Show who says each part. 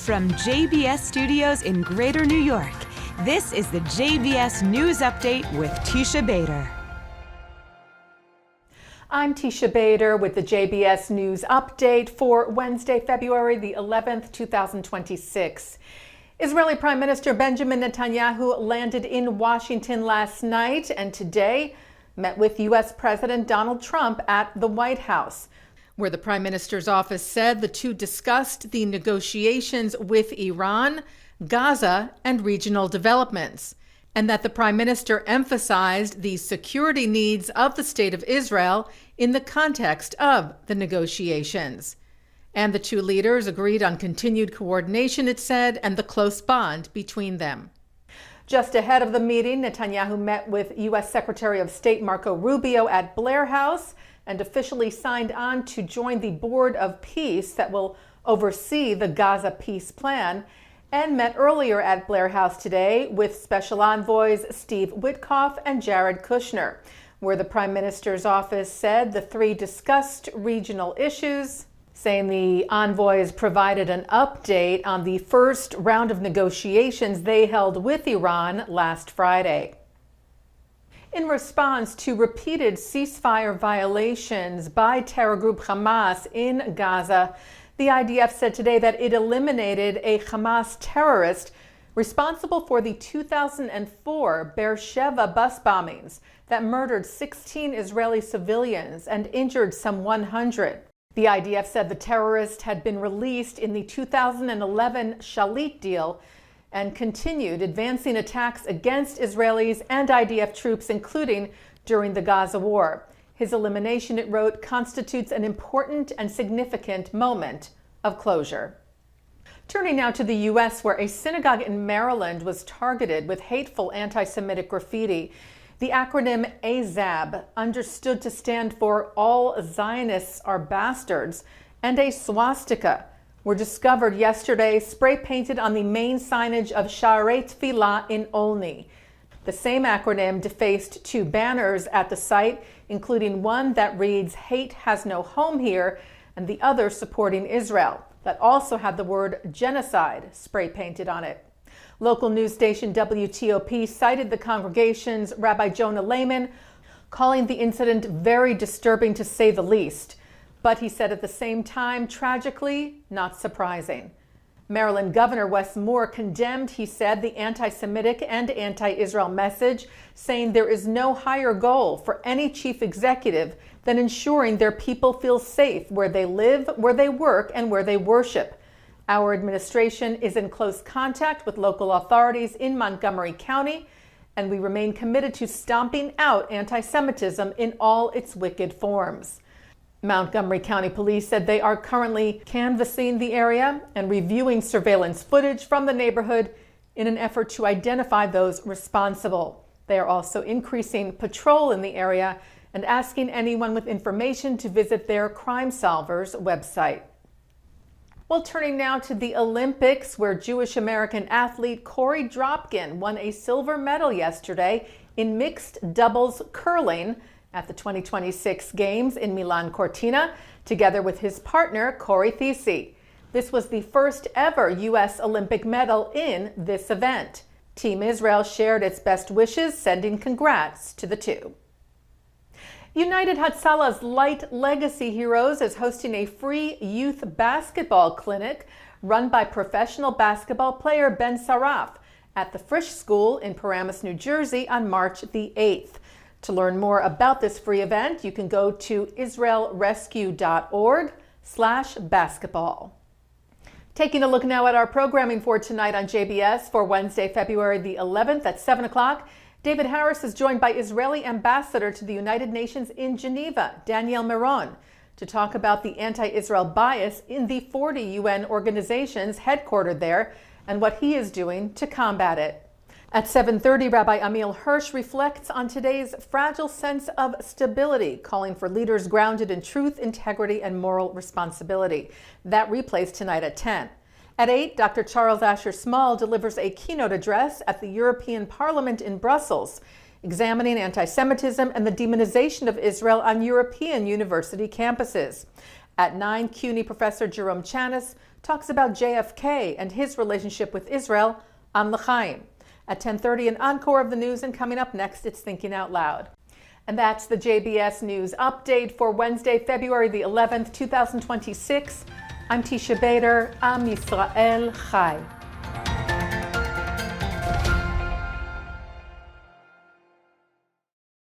Speaker 1: From JBS Studios in Greater New York, this is the JBS News Update with Teisha Bader.
Speaker 2: I'm Teisha Bader with the JBS News Update for Wednesday, February the 11th, 2026. Israeli Prime Minister Benjamin Netanyahu landed in Washington last night and today met with U.S. President Donald Trump at the White House, where the Prime Minister's office said the two discussed the negotiations with Iran, Gaza, and regional developments, and that the Prime Minister emphasized the security needs of the State of Israel in the context of the negotiations. And the two leaders agreed on continued coordination, it said, and the close bond between them. Just ahead of the meeting, Netanyahu met with U.S. Secretary of State Marco Rubio at Blair House and officially signed on to join the Board of Peace that will oversee the Gaza peace plan, and met earlier at Blair House today with Special Envoys Steve Witkoff and Jared Kushner, where the Prime Minister's office said the three discussed regional issues, saying the envoys provided an update on the first round of negotiations they held with Iran last Friday. In response to repeated ceasefire violations by terror group Hamas in Gaza, the IDF said today that it eliminated a Hamas terrorist responsible for the 2004 Beersheba bus bombings that murdered 16 Israeli civilians and injured some 100. The IDF said the terrorist had been released in the 2011 Shalit deal and continued advancing attacks against Israelis and IDF troops, including during the Gaza war. His elimination, it wrote, constitutes an important and significant moment of closure. Turning now to the U.S., where a synagogue in Maryland was targeted with hateful anti-Semitic graffiti. The acronym AZAB, understood to stand for All Zionists Are Bastards, and a swastika were discovered yesterday spray-painted on the main signage of Sha'arei Tefillah in Olney. The same acronym defaced two banners at the site, including one that reads "Hate has no home here," and the other supporting Israel, that also had the word genocide spray-painted on it. Local news station WTOP cited the congregation's Rabbi Jonah Lehman, calling the incident very disturbing to say the least. But he said at the same time, tragically, not surprising. Maryland Governor Wes Moore condemned, he said, the anti-Semitic and anti-Israel message, saying there is no higher goal for any chief executive than ensuring their people feel safe where they live, where they work, and where they worship. Our administration is in close contact with local authorities in Montgomery County, and we remain committed to stomping out anti-Semitism in all its wicked forms. Montgomery County Police said they are currently canvassing the area and reviewing surveillance footage from the neighborhood in an effort to identify those responsible. They are also increasing patrol in the area and asking anyone with information to visit their Crime Solvers website. Well, turning now to the Olympics, where Jewish-American athlete Corey Dropkin won a silver medal yesterday in mixed doubles curling at the 2026 Games in Milan Cortina, together with his partner, Corey Thiese. This was the first ever U.S. Olympic medal in this event. Team Israel shared its best wishes, sending congrats to the two. United Hatzalah's Leight Legacy Heroes is hosting a free youth basketball clinic run by professional basketball player Ben Saraf at the Frisch School in Paramus, New Jersey on March the 8th. To learn more about this free event, you can go to israelrescue.org/basketball. Taking a look now at our programming for tonight on JBS for Wednesday, February the 11th at 7 o'clock. David Harris is joined by Israeli Ambassador to the United Nations in Geneva, Daniel Meron, to talk about the anti-Israel bias in the 40 UN organizations headquartered there and what he is doing to combat it. At 7:30, Rabbi Ammiel Hirsch reflects on today's fragile sense of stability, calling for leaders grounded in truth, integrity, and moral responsibility. That replays tonight at 10. At 8, Dr. Charles Asher Small delivers a keynote address at the European Parliament in Brussels, examining anti-Semitism and the demonization of Israel on European university campuses. At 9, CUNY professor Jerome Chanis talks about JFK and his relationship with Israel on L'chaim. At 10:30, an encore of the news, and coming up next, it's Thinking Out Loud. And that's the JBS News Update for Wednesday, February the 11th, 2026. I'm Teisha Bader. Am Yisrael Chai.